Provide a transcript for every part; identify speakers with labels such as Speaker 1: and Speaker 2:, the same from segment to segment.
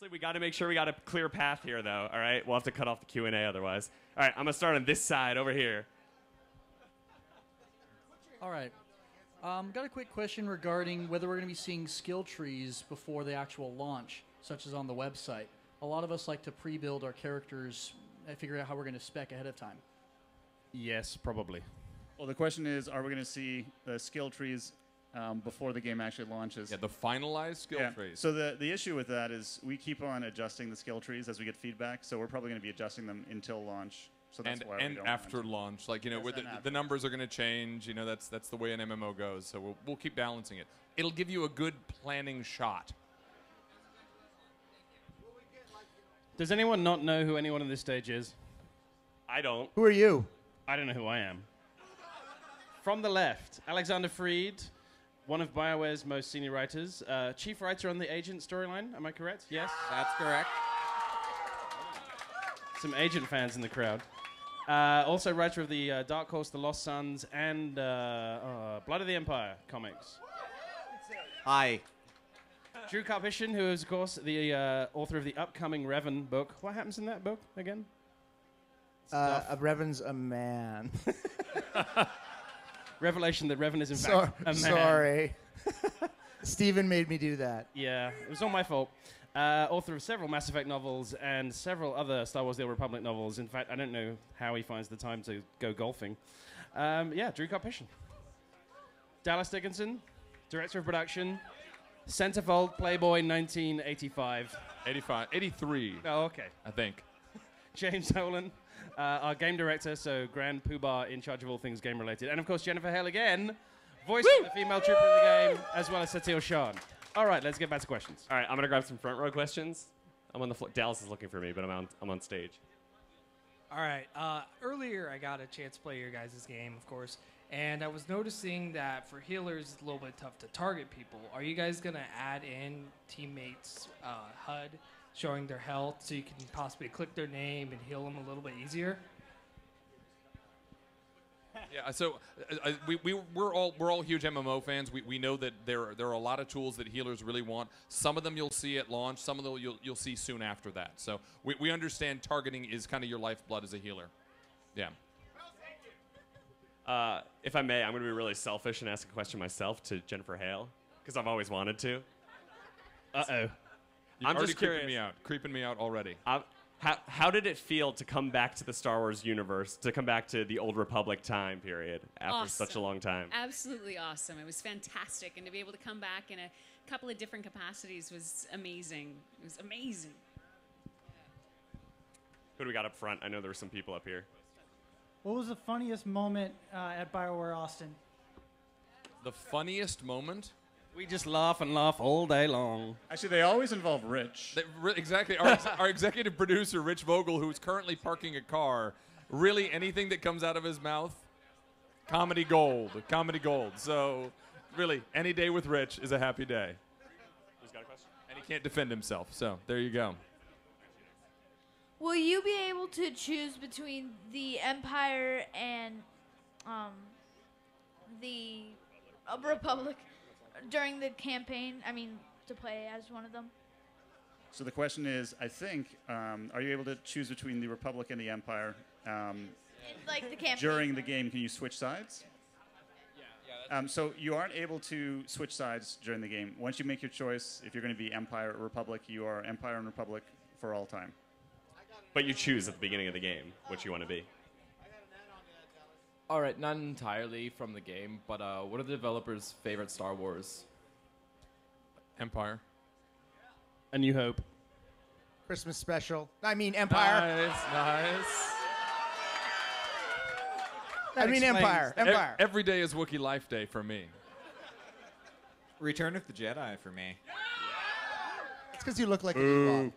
Speaker 1: Obviously, we got to make sure we got a clear path here, though. All right, we'll have to cut off the Q&A otherwise. All right, I'm gonna start on this side over here.
Speaker 2: All right. Got a quick question regarding whether we're going to be seeing skill trees before the actual launch, such as on the website. A lot of us like to pre-build our characters and figure out how we're going to spec ahead of time.
Speaker 3: Yes, probably.
Speaker 4: Well, the question is, are we going to see the skill trees before the game actually launches?
Speaker 5: Yeah, the finalized skill trees.
Speaker 4: So the issue with that is we keep on adjusting the skill trees as we get feedback, so we're probably going to be adjusting them until launch. So that's why we don't
Speaker 5: after launch, like where the numbers are going to change. That's the way an MMO goes. So we'll keep balancing it. It'll give you a good planning shot.
Speaker 3: Does anyone not know who anyone on this stage is?
Speaker 1: I don't.
Speaker 6: Who are you?
Speaker 3: I don't know who I am. From the left, Alexander Freed, one of BioWare's most senior writers, chief writer on the Agent storyline. Am I correct? Yes?
Speaker 7: That's correct.
Speaker 3: Some Agent fans in the crowd. Also writer of the Dark Horse, The Lost Sons, and Blood of the Empire comics.
Speaker 7: Hi.
Speaker 3: Drew Karpyshyn, who is, of course, the author of the upcoming Revan book. What happens in that book again?
Speaker 6: Revan's a man.
Speaker 3: Revelation that Revan is, in fact, a man.
Speaker 6: Sorry. Steven made me do that.
Speaker 3: Yeah, it was all my fault. Author of several Mass Effect novels and several other Star Wars The Old Republic novels. In fact, I don't know how he finds the time to go golfing. Drew Karpyshyn. Dallas Dickinson, director of production. Centerfold, Playboy, 1985.
Speaker 5: 83.
Speaker 3: Oh, okay.
Speaker 5: I think.
Speaker 3: James Nolan, our game director, so Grand Poobah in charge of all things game-related. And, of course, Jennifer Hale again, voicing the female trooper in the game, as well as Satil Shan. All right, let's get back to questions.
Speaker 1: All right, I'm going to grab some front row questions. I'm on the floor. Dallas is looking for me, but I'm on stage.
Speaker 8: All right. Earlier, I got a chance to play your guys' game, of course, and I was noticing that for healers, it's a little bit tough to target people. Are you guys going to add in teammates' HUD showing their health so you can possibly click their name and heal them a little bit easier?
Speaker 5: Yeah, so we're all huge MMO fans. We know that there are a lot of tools that healers really want. Some of them you'll see at launch. Some of them you'll see soon after that. So we understand targeting is kind of your lifeblood as a healer. Yeah.
Speaker 1: If I may, I'm going to be really selfish and ask a question myself to Jennifer Hale, because I've always wanted to.
Speaker 3: Uh-oh.
Speaker 1: I'm just curious.
Speaker 5: Creeping me out already.
Speaker 1: How did it feel to come back to the Star Wars universe, to come back to the Old Republic time period after such a long time?
Speaker 9: Absolutely awesome. It was fantastic. And to be able to come back in a couple of different capacities was amazing. It was amazing.
Speaker 1: Who do we got up front? I know there were some people up here.
Speaker 10: What was the funniest moment at BioWare Austin?
Speaker 5: The funniest moment?
Speaker 3: We just laugh and laugh all day long.
Speaker 4: Actually, they always involve Rich.
Speaker 5: Exactly. Our executive producer, Rich Vogel, who's currently parking a car, really anything that comes out of his mouth, comedy gold. Comedy gold. So, really, any day with Rich is a happy day.
Speaker 1: Who's got a question?
Speaker 5: And he can't defend himself. So, there you go.
Speaker 11: Will you be able to choose between the Empire and the Republic during the campaign? I mean, to play as one of them?
Speaker 4: So the question is, I think, are you able to choose between the Republic and the Empire?
Speaker 11: Like the campaign.
Speaker 4: During the game, can you switch sides? So you aren't able to switch sides during the game. Once you make your choice, if you're going to be Empire or Republic, you are Empire and Republic for all time.
Speaker 1: But you choose at the beginning of the game what you want to be.
Speaker 12: All right, not entirely from the game, but what are the developers' favorite Star Wars?
Speaker 5: Empire.
Speaker 3: A New Hope.
Speaker 6: Christmas special. I mean, Empire.
Speaker 5: Nice.
Speaker 6: I mean, Empire. Empire.
Speaker 5: Every day is Wookiee Life Day for me.
Speaker 7: Return of the Jedi for me.
Speaker 6: It's because you look like an Ewok.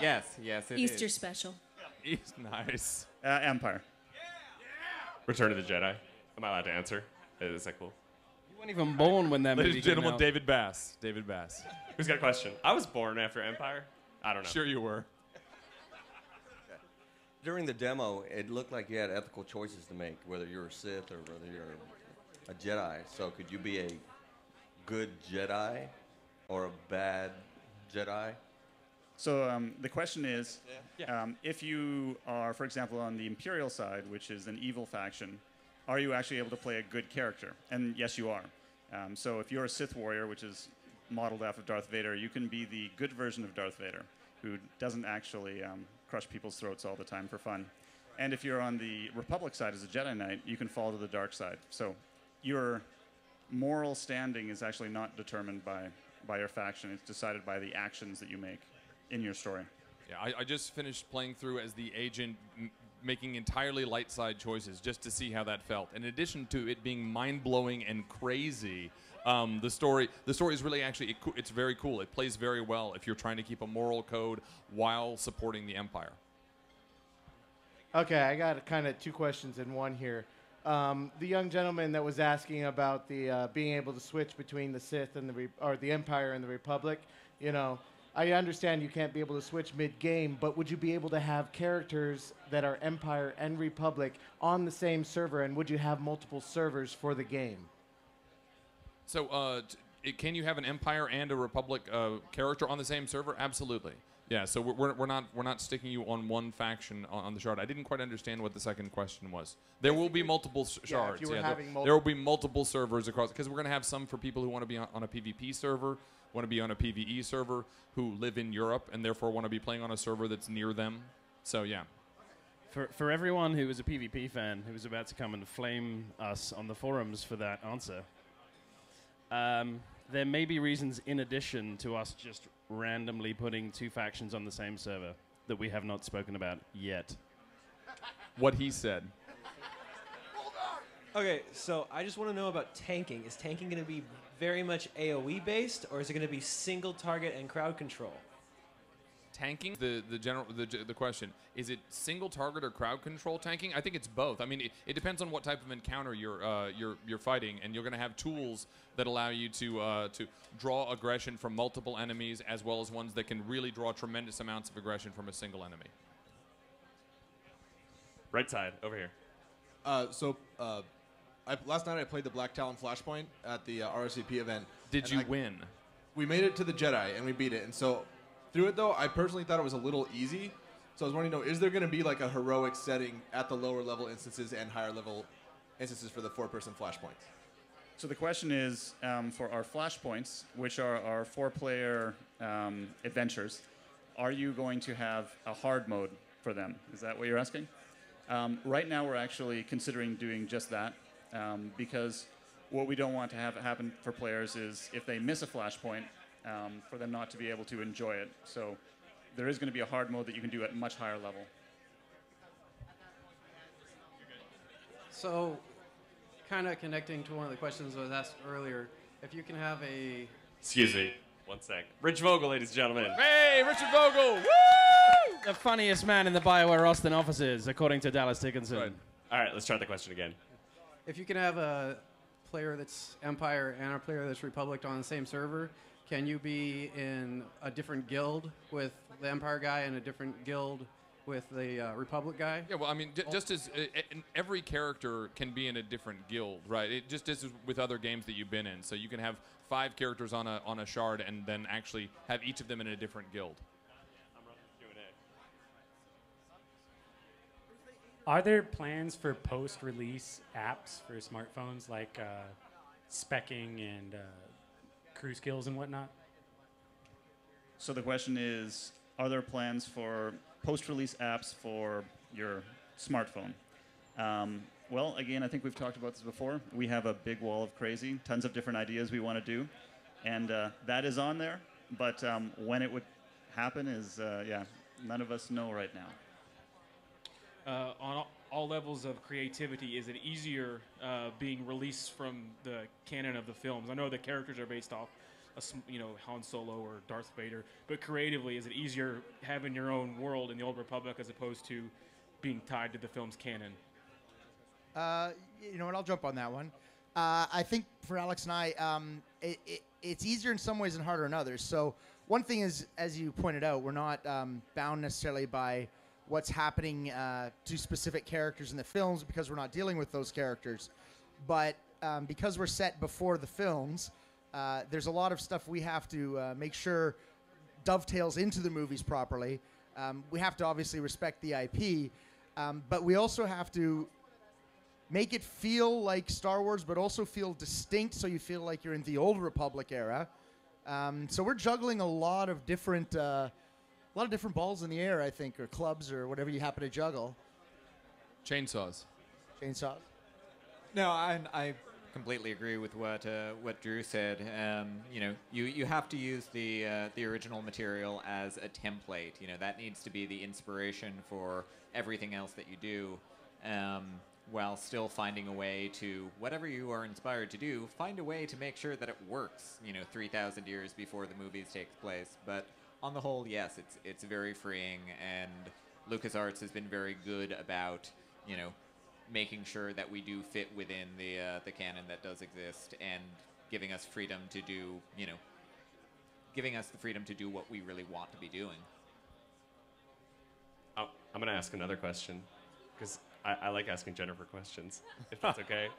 Speaker 7: Yes, it
Speaker 9: Easter
Speaker 7: is.
Speaker 9: special.
Speaker 5: Nice.
Speaker 4: Empire.
Speaker 1: Return of the Jedi. Am I allowed to answer? Is that cool?
Speaker 3: You weren't even born when that
Speaker 5: Ladies
Speaker 3: movie
Speaker 5: and
Speaker 3: came
Speaker 5: gentlemen,
Speaker 3: out.
Speaker 5: David Bass. David Bass.
Speaker 1: Who's got a question? I was born after Empire. I don't know.
Speaker 5: Sure you were.
Speaker 13: During the demo, it looked like you had ethical choices to make, whether you're a Sith or whether you're a Jedi. So could you be a good Jedi or a bad Jedi?
Speaker 4: So the question is, if you are, for example, on the Imperial side, which is an evil faction, are you actually able to play a good character? And yes, you are. So if you're a Sith warrior, which is modeled after Darth Vader, you can be the good version of Darth Vader, who doesn't actually crush people's throats all the time for fun. And if you're on the Republic side as a Jedi Knight, you can fall to the dark side. So your moral standing is actually not determined by your faction. It's decided by the actions that you make in your story.
Speaker 5: Yeah, I just finished playing through as the agent, making entirely light side choices just to see how that felt. In addition to it being mind-blowing and crazy, the story is really actually, it's very cool. It plays very well if you're trying to keep a moral code while supporting the Empire.
Speaker 6: Okay, I got kind of two questions in one here. The young gentleman that was asking about the being able to switch between the Sith and the Empire and the Republic, you know, I understand you can't be able to switch mid-game, but would you be able to have characters that are Empire and Republic on the same server, and would you have multiple servers for the game?
Speaker 5: So, can you have an Empire and a Republic character on the same server? Absolutely. Yeah. So we're not sticking you on one faction on the shard. I didn't quite understand what the second question was. There will be multiple shards. There will be multiple servers across, because we're going to have some for people who want to be on a PvP server, want to be on a PvE server, who live in Europe and therefore want to be playing on a server that's near them. So yeah.
Speaker 3: For everyone who is a PvP fan who was about to come and flame us on the forums for that answer, there may be reasons in addition to us just randomly putting two factions on the same server that we have not spoken about yet.
Speaker 5: What he said.
Speaker 14: Okay, so I just want to know about tanking. Is tanking going to be very much AoE based, or is it going to be single target and crowd control?
Speaker 5: Tanking, the question, is it single target or crowd control tanking? I think it's both. I mean, it depends on what type of encounter you're fighting, and you're going to have tools that allow you to draw aggression from multiple enemies, as well as ones that can really draw tremendous amounts of aggression from a single enemy.
Speaker 1: Right side, over here.
Speaker 15: Last night I played the Black Talon Flashpoint at the RSVP event.
Speaker 5: Did you win?
Speaker 15: We made it to the Jedi and we beat it. And so through it though, I personally thought it was a little easy. So I was wanting to know, is there going to be like a heroic setting at the lower level instances and higher level instances for the 4-person Flashpoints?
Speaker 4: So the question is, for our Flashpoints, which are our 4-player adventures, are you going to have a hard mode for them? Is that what you're asking? Right now we're actually considering doing just that. Because what we don't want to have happen for players is if they miss a flashpoint, for them not to be able to enjoy it. So there is going to be a hard mode that you can do at a much higher level.
Speaker 16: So kind of connecting to one of the questions that was asked earlier, if you can have a...
Speaker 1: Excuse me, one sec. Rich Vogel, ladies and gentlemen.
Speaker 5: Hey, Richard Vogel! Woo!
Speaker 3: The funniest man in the BioWare Austin offices, according to Dallas Dickinson.
Speaker 1: Right. All right, let's try the question again.
Speaker 16: If you can have a player that's Empire and a player that's Republic on the same server, can you be in a different guild with the Empire guy and a different guild with the Republic guy?
Speaker 5: Yeah, well, I mean, just as every character can be in a different guild, right? It just is with other games that you've been in. So you can have 5 characters on a shard and then actually have each of them in a different guild.
Speaker 17: Are there plans for post-release apps for smartphones like specking and crew skills and whatnot?
Speaker 4: So the question is, are there plans for post-release apps for your smartphone? Well, again, I think we've talked about this before. We have a big wall of crazy, tons of different ideas we want to do, and that is on there. But when it would happen is, yeah, none of us know right now.
Speaker 18: On all levels of creativity, is it easier being released from the canon of the films? I know the characters are based off, Han Solo or Darth Vader, but creatively, is it easier having your own world in the Old Republic as opposed to being tied to the film's canon?
Speaker 6: You know what? I'll jump on that one. I think for Alex and I, it's easier in some ways and harder in others. So one thing is, as you pointed out, we're not bound necessarily by what's happening to specific characters in the films because we're not dealing with those characters. But because we're set before the films, there's a lot of stuff we have to make sure
Speaker 19: dovetails into the movies properly. We have to obviously respect the IP, but we also have to make it feel like Star Wars, but also feel distinct, so you feel like you're in the Old Republic era. So we're juggling a lot of different balls in the air, I think, or clubs, or whatever you happen to juggle.
Speaker 5: Chainsaws.
Speaker 19: Chainsaws.
Speaker 7: No, I completely agree with what Drew said. You know, you have to use the original material as a template. You know, that needs to be the inspiration for everything else that you do, while still finding a way to, whatever you are inspired to do, find a way to make sure that it works. You know, 3,000 years before the movies take place. But on the whole, yes, it's very freeing, and LucasArts has been very good about, you know, making sure that we do fit within the canon that does exist, and giving us freedom to do, you know, giving us the freedom to do what we really want to be doing.
Speaker 1: Oh, I'm going to ask another question, because I like asking Jennifer questions, if that's okay.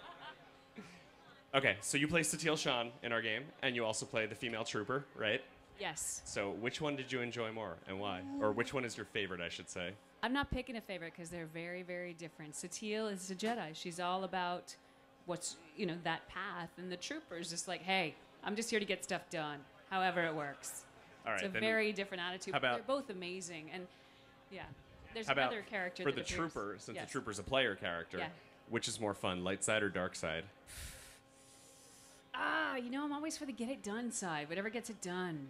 Speaker 1: Okay, so you play Satele Shan in our game, and you also play the female trooper, right?
Speaker 9: Yes.
Speaker 1: So which one did you enjoy more, and why? Or which one is your favorite, I should say?
Speaker 9: I'm not picking a favorite because they're very, very different. Satele is a Jedi. She's all about what's, you know, that path. And the trooper's just like, hey, I'm just here to get stuff done, however it works.
Speaker 1: All right,
Speaker 9: it's a
Speaker 1: then
Speaker 9: very different attitude.
Speaker 1: how
Speaker 9: But
Speaker 1: about-
Speaker 9: they're both amazing. And, yeah, there's
Speaker 1: How about
Speaker 9: another character
Speaker 1: for
Speaker 9: that
Speaker 1: the
Speaker 9: appears-
Speaker 1: trooper, since
Speaker 9: Yes.
Speaker 1: the trooper's a player character,
Speaker 9: Yeah.
Speaker 1: which is more fun, light side or dark side?
Speaker 9: You know, I'm always for the get it done side. Whatever gets it done.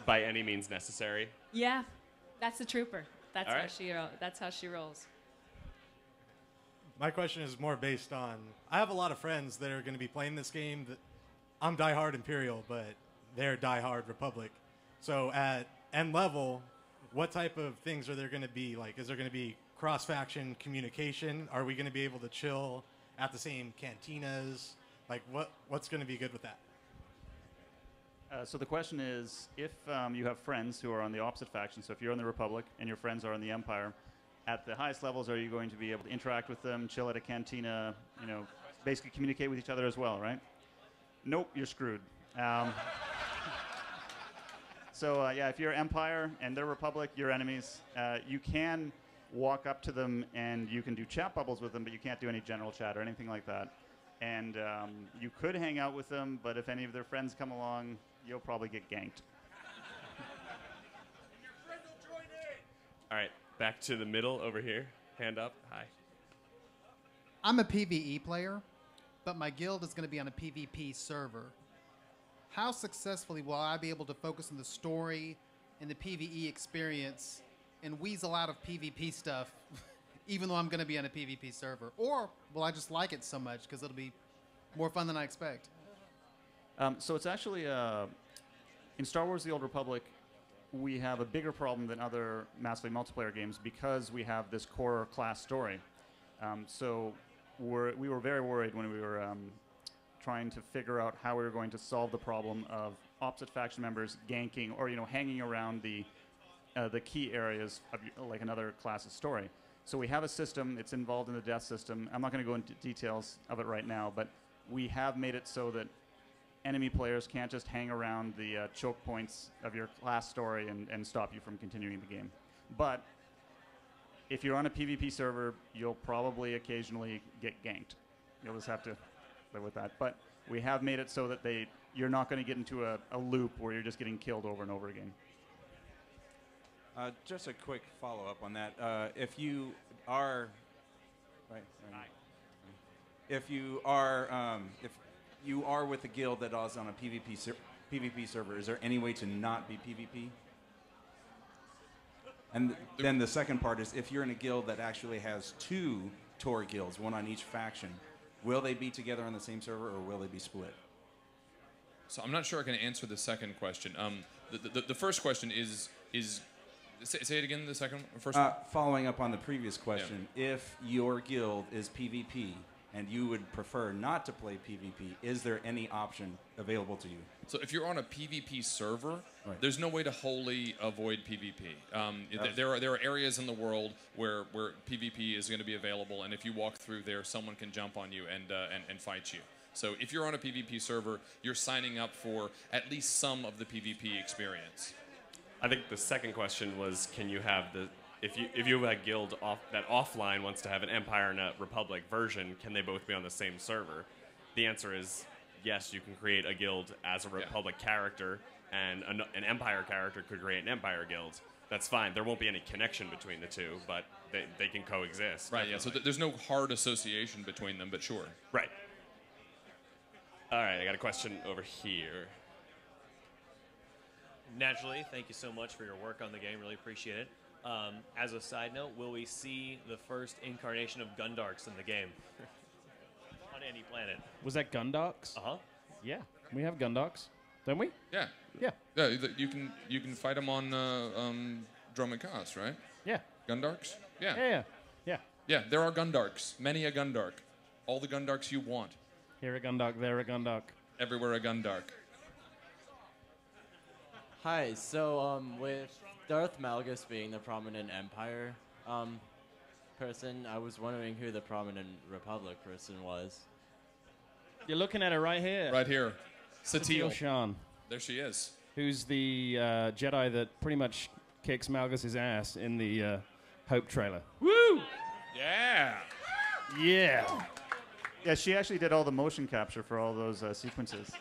Speaker 1: By any means necessary.
Speaker 9: Yeah, that's the trooper. That's
Speaker 1: All
Speaker 9: how
Speaker 1: right.
Speaker 9: that's how she rolls.
Speaker 20: My question is more based on, I have a lot of friends that are going to be playing this game. That I'm diehard Imperial, but they're diehard Republic. So at end level, what type of things are there going to be? Like, is there going to be cross-faction communication? Are we going to be able to chill at the same cantinas? Like, what's going to be good with that?
Speaker 4: So the question is, if you have friends who are on the opposite faction, so if you're on the Republic and your friends are on the Empire, at the highest levels, are you going to be able to interact with them, chill at a cantina, you know, basically communicate with each other as well, right? Nope, you're screwed. So yeah, if you're Empire and they're Republic, you're enemies. You can walk up to them and you can do chat bubbles with them, but you can't do any general chat or anything like that. And you could hang out with them, but if any of their friends come along, you'll probably get ganked.
Speaker 1: All right, back to the middle over here. Hand up. Hi.
Speaker 21: I'm a PvE player, but my guild is going to be on a PvP server. How successfully will I be able to focus on the story and the PvE experience and weasel out of PvP stuff, even though I'm going to be on a PvP server? Or will I just like it so much because it'll be more fun than I expect?
Speaker 4: So it's actually, in Star Wars The Old Republic, we have a bigger problem than other massively multiplayer games because we have this core class story. So we were very worried when we were trying to figure out how we were going to solve the problem of opposite faction members ganking or, you know, hanging around the key areas of like another class's story. So we have a system. It's involved in the death system. I'm not going to go into details of it right now, but we have made it so that enemy players can't just hang around the choke points of your class story and stop you from continuing the game. But if you're on a PvP server, you'll probably occasionally get ganked. You'll just have to live with that. But we have made it so that you're not going to get into a loop where you're just getting killed over and over again.
Speaker 22: Just a quick follow-up on that. If you are, if you are with a guild that is on a PvP server, is there any way to not be PvP? And then the second part is, if you're in a guild that actually has two Tor guilds, one on each faction, will they be together on the same server or will they be split?
Speaker 5: So I'm not sure I can answer the second question. The first question is say it again. The first one.
Speaker 22: Following up on the previous question, if your guild is PvP and you would prefer not to play PvP, is there any option available to you?
Speaker 5: So if you're on a PvP server, there's no way to wholly avoid PvP. There are areas in the world where PvP is going to be available, and if you walk through there, someone can jump on you and fight you. So if you're on a PvP server, you're signing up for at least some of the PvP experience.
Speaker 1: I think the second question was, can you have the if you have a guild that offline wants to have an Empire and a Republic version, can they both be on the same server? The answer is yes. You can create a guild as a Republic character, and an Empire character could create an Empire guild. That's fine. There won't be any connection between the two, but they can coexist.
Speaker 5: Right. Yeah. So there's no hard association between them, but sure.
Speaker 1: Right. All right. I got a question over here.
Speaker 2: Naturally, thank you so much for your work on the game. Really appreciate it. As a side note, will we see the first incarnation of Gundarks in the game on any planet?
Speaker 3: Was that Gundarks?
Speaker 2: Uh-huh.
Speaker 3: Yeah, we have Gundarks, don't we?
Speaker 5: Yeah.
Speaker 3: Yeah.
Speaker 5: Yeah. You can fight them on Drum and Cast, right?
Speaker 3: Yeah.
Speaker 5: Gundarks. Yeah.
Speaker 3: Yeah. Yeah.
Speaker 5: Yeah. There are Gundarks. Many a Gundark. All the Gundarks you want.
Speaker 3: Here a Gundark, there a Gundark.
Speaker 5: Everywhere a Gundark.
Speaker 8: Hi, so with Darth Malgus being the prominent Empire person, I was wondering who the prominent Republic person was.
Speaker 3: You're looking at her right here.
Speaker 5: Right here. Satele
Speaker 3: Shan.
Speaker 5: There she is.
Speaker 3: Who's the Jedi that pretty much kicks Malgus's ass in the Hope trailer.
Speaker 5: Woo! Yeah.
Speaker 3: Yeah.
Speaker 4: Yeah, she actually did all the motion capture for all those sequences.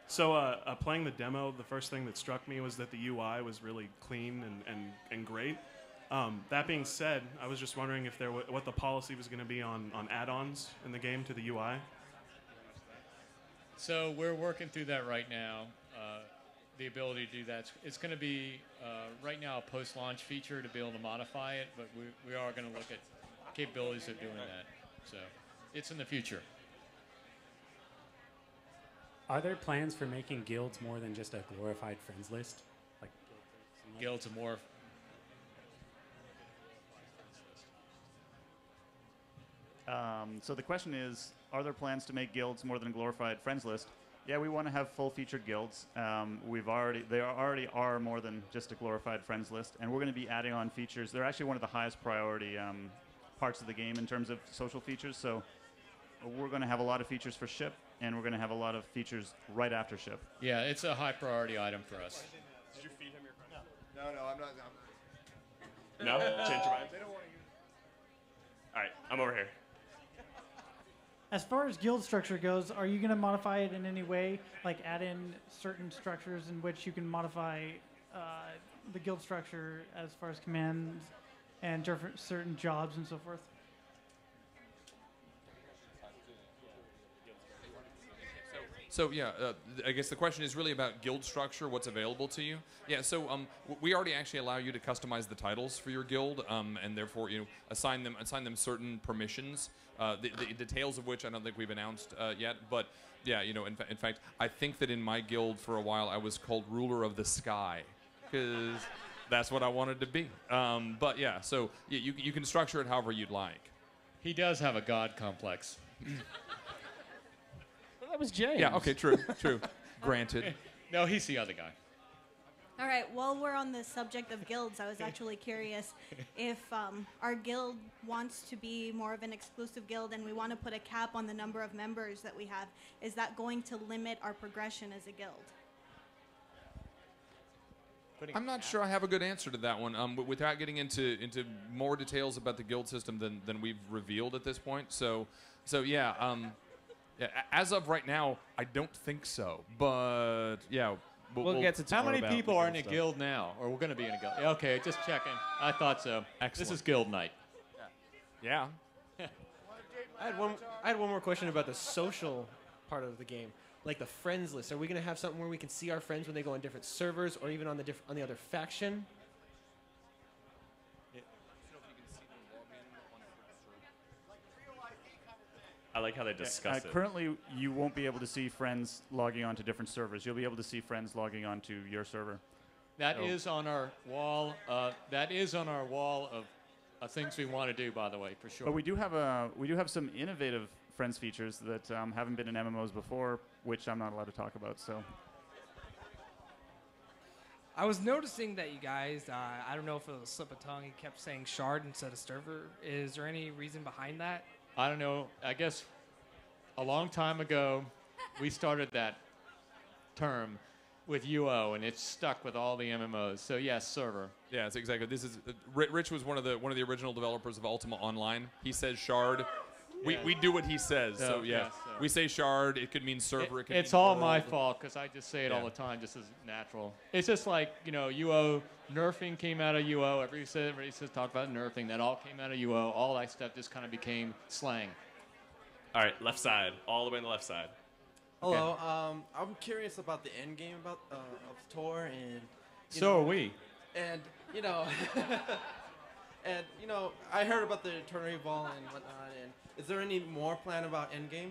Speaker 23: So playing the demo, the first thing that struck me was that the UI was really clean and great. That being said, I was just wondering if what the policy was going to be on add-ons in the game to the UI.
Speaker 24: So we're working through that right now. The ability to do that. It's going to be right now a post-launch feature to be able to modify it, but we are going to look at capabilities of doing that. So it's in the future.
Speaker 17: Are there plans for making guilds more than just a glorified friends list? Like
Speaker 24: guilds are more.
Speaker 4: So the question is, are there plans to make guilds more than a glorified friends list? Yeah, we want to have full-featured guilds. They already are more than just a glorified friends list, and we're going to be adding on features. They're actually one of the highest priority parts of the game in terms of social features. So we're going to have a lot of features for ship, and we're going to have a lot of features right after ship.
Speaker 24: Yeah, it's a high priority item for us.
Speaker 1: Did you feed him your question?
Speaker 15: No, I'm not.
Speaker 1: No? Change your mind? All right, I'm over here.
Speaker 10: As far as guild structure goes, are you going to modify it in any way? Like add in certain structures in which you can modify the guild structure as far as commands and different certain jobs and so forth?
Speaker 5: So yeah, I guess the question is really about guild structure, what's available to you. Yeah, so we already actually allow you to customize the titles for your guild, and therefore assign them certain permissions. The details of which I don't think we've announced yet, but yeah, in fact, I think that in my guild for a while I was called Ruler of the Sky, because that's what I wanted to be. But yeah, so you can structure it however you'd like.
Speaker 24: He does have a god complex.
Speaker 3: That was James.
Speaker 5: Yeah, okay, true. Granted.
Speaker 24: No, he's the other guy.
Speaker 25: All right, while we're on the subject of guilds, I was actually curious if our guild wants to be more of an exclusive guild and we want to put a cap on the number of members that we have, is that going to limit our progression as a guild?
Speaker 5: I'm not sure I have a good answer to that one. Without getting into more details about the guild system than we've revealed at this point. So yeah. Yeah, as of right now, I don't think so. But yeah,
Speaker 3: we'll get to
Speaker 24: how many people are in a guild now, or we're going to be in a guild? Okay, just checking. I thought so.
Speaker 5: Excellent.
Speaker 24: This is guild night.
Speaker 5: Yeah.
Speaker 14: I had one more question about the social part of the game, like the friends list. Are we going to have something where we can see our friends when they go on different servers, or even on the other faction?
Speaker 1: I like how they discuss it.
Speaker 4: Currently, you won't be able to see friends logging on to different servers. You'll be able to see friends logging on to your server.
Speaker 24: That is on our wall. That is on our wall of things we want to do, by the way, for sure.
Speaker 4: But we do have some innovative friends features that haven't been in MMOs before, which I'm not allowed to talk about. So.
Speaker 26: I was noticing that you guys, I don't know if it was a slip of tongue, you kept saying shard instead of server. Is there any reason behind that?
Speaker 24: I don't know. I guess a long time ago, we started that term with UO, and it's stuck with all the MMOs. So yes, server.
Speaker 5: Yeah, that's exactly. This is Rich was one of the original developers of Ultima Online. He says shard.
Speaker 24: Yeah.
Speaker 5: We do what he says. So yeah,
Speaker 24: so.
Speaker 5: we say shard. It could mean server. It could
Speaker 24: It's
Speaker 5: mean
Speaker 24: all
Speaker 5: world.
Speaker 24: my fault because I just say it all the time, just as natural. It's just like, you know, UO, nerfing came out of UO. Everybody says talk about nerfing. That all came out of UO. All that stuff just kind of became slang.
Speaker 1: All right, left side, all the way on the left side.
Speaker 6: Hello. I'm curious about the end game of Tor, and
Speaker 24: So are we.
Speaker 6: And you know, I heard about the Eternity Ball and whatnot. And is there any more plan about Endgame?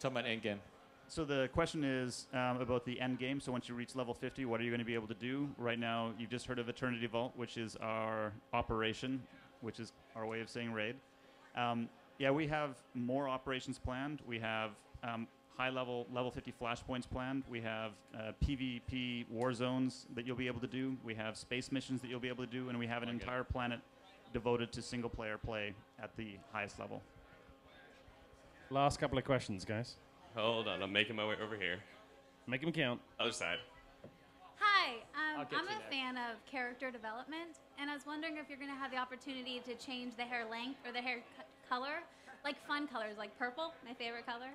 Speaker 24: Talking about Endgame.
Speaker 4: So the question is about the end game. So once you reach level 50, what are you going to be able to do? Right now, you've just heard of Eternity Vault, which is our operation, which is our way of saying raid. Yeah, we have more operations planned. We have high-level, level 50 flashpoints planned. We have PvP war zones that you'll be able to do. We have space missions that you'll be able to do. And we have an entire planet devoted to single-player play at the highest level.
Speaker 3: Last couple of questions, guys.
Speaker 1: Hold on, I'm making my way over here.
Speaker 3: Make them count.
Speaker 1: Other side.
Speaker 11: Hi,
Speaker 1: I'll get
Speaker 11: I'm
Speaker 1: to
Speaker 11: a
Speaker 1: that.
Speaker 11: fan of character development, and I was wondering if you're going to have the opportunity to change the hair length or the hair color, like fun colors, like purple, my favorite color.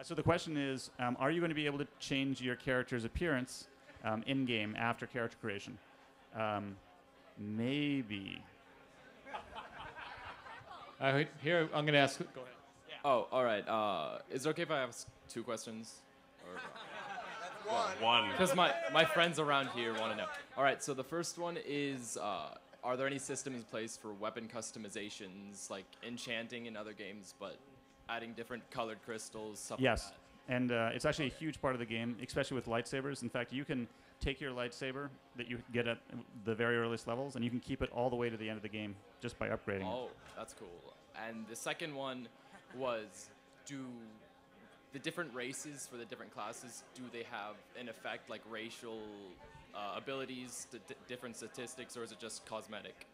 Speaker 4: So the question is, are you going to be able to change your character's appearance in-game after character creation? Maybe.
Speaker 24: Here, I'm going to ask. Go ahead.
Speaker 12: Oh, all right. Is it okay if I ask 2 questions? Or
Speaker 1: one.
Speaker 12: Because my friends around here want to know. All right, so the first one is, are there any systems in place for weapon customizations, like enchanting in other games, but adding different colored crystals, stuff
Speaker 4: Yes,
Speaker 12: like that?
Speaker 4: and it's actually a huge part of the game, especially with lightsabers. In fact, you can take your lightsaber that you get at the very earliest levels, and you can keep it all the way to the end of the game just by upgrading
Speaker 12: Oh, that's cool. And the second one was, do the different races for the different classes, do they have an effect, like racial abilities, different statistics, or is it just cosmetic?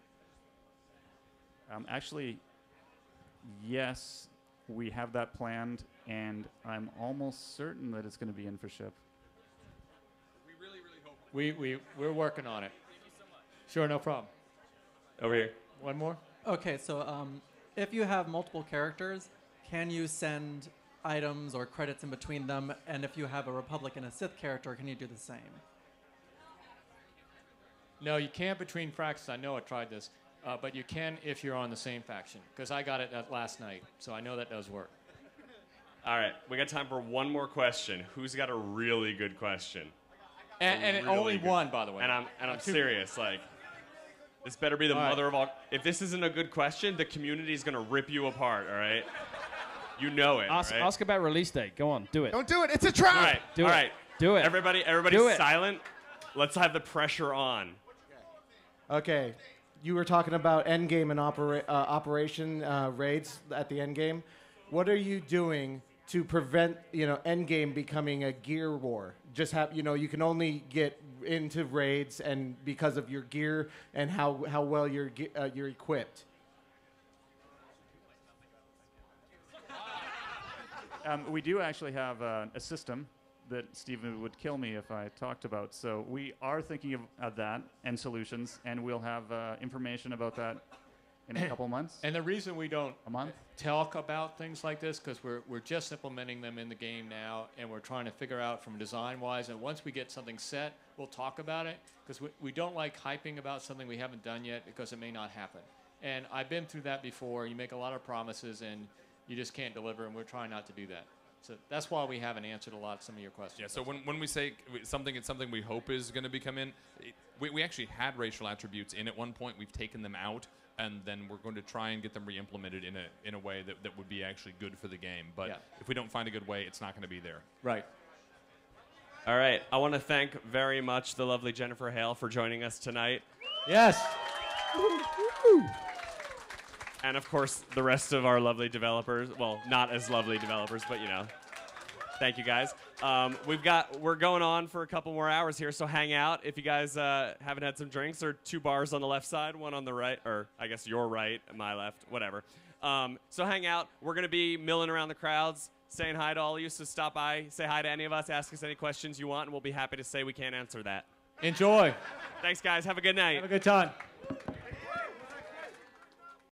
Speaker 4: Actually, yes, we have that planned, and I'm almost certain that it's going to be in for ship.
Speaker 24: We're working on it. Sure, no problem.
Speaker 1: Over here.
Speaker 24: One more?
Speaker 13: Okay, so if you have multiple characters, can you send items or credits in between them? And if you have a Republic and a Sith character, can you do the same?
Speaker 24: No, you can't between factions. I know I tried this. But you can if you're on the same faction. Because I got it last night, so I know that does work.
Speaker 1: All right, we got time for one more question. Who's got a really good question?
Speaker 24: And
Speaker 1: Really
Speaker 24: only
Speaker 1: good-
Speaker 24: one, by the way.
Speaker 1: And I'm serious. Like, this better be the
Speaker 24: All right.
Speaker 1: mother of all. If this isn't a good question, the community is gonna rip you apart. All right. You know it.
Speaker 3: Ask,
Speaker 1: right?
Speaker 3: ask about release date. Go on, do it.
Speaker 19: Don't do it. It's a trap.
Speaker 1: All right.
Speaker 3: Do
Speaker 1: all
Speaker 3: it.
Speaker 1: right.
Speaker 3: Do it.
Speaker 1: Everybody
Speaker 3: Do it.
Speaker 1: silent. Let's have the pressure on.
Speaker 14: Okay, you were talking about endgame and operation raids at the endgame. What are you doing to prevent endgame becoming a gear war? Just have you can only get into raids and because of your gear and how well you're equipped.
Speaker 4: We do actually have a system that Stephen would kill me if I talked about. So we are thinking of that and solutions, and we'll have information about that in a couple months.
Speaker 24: And the reason we don't
Speaker 4: month?
Speaker 24: talk about things like this because we're just implementing them in the game now, and we're trying to figure out from design-wise. And once we get something set, we'll talk about it because we don't like hyping about something we haven't done yet because it may not happen. And I've been through that before. You make a lot of promises and you just can't deliver, and we're trying not to do that. So that's why we haven't answered some of your questions.
Speaker 5: Yeah, so when we say something, it's something we hope is going to become in. We actually had racial attributes in at one point. We've taken them out, and then we're going to try and get them re-implemented in a way that would be actually good for the game. But
Speaker 24: Yeah.
Speaker 5: if we don't find a good way, it's not going to be there.
Speaker 24: Right.
Speaker 1: All right. I want to thank very much the lovely Jennifer Hale for joining us tonight.
Speaker 24: Yes.
Speaker 1: And of course, the rest of our lovely developers. Well, not as lovely developers, but Thank you, guys. We're going on for a couple more hours here, so hang out. If you guys haven't had some drinks, there are 2 bars on the left side, one on the right, or I guess your right, my left, whatever. So hang out. We're going to be milling around the crowds, saying hi to all of you, so stop by, say hi to any of us, ask us any questions you want, and we'll be happy to say we can't answer that.
Speaker 7: Enjoy.
Speaker 1: Thanks, guys. Have a good night.
Speaker 7: Have a good time.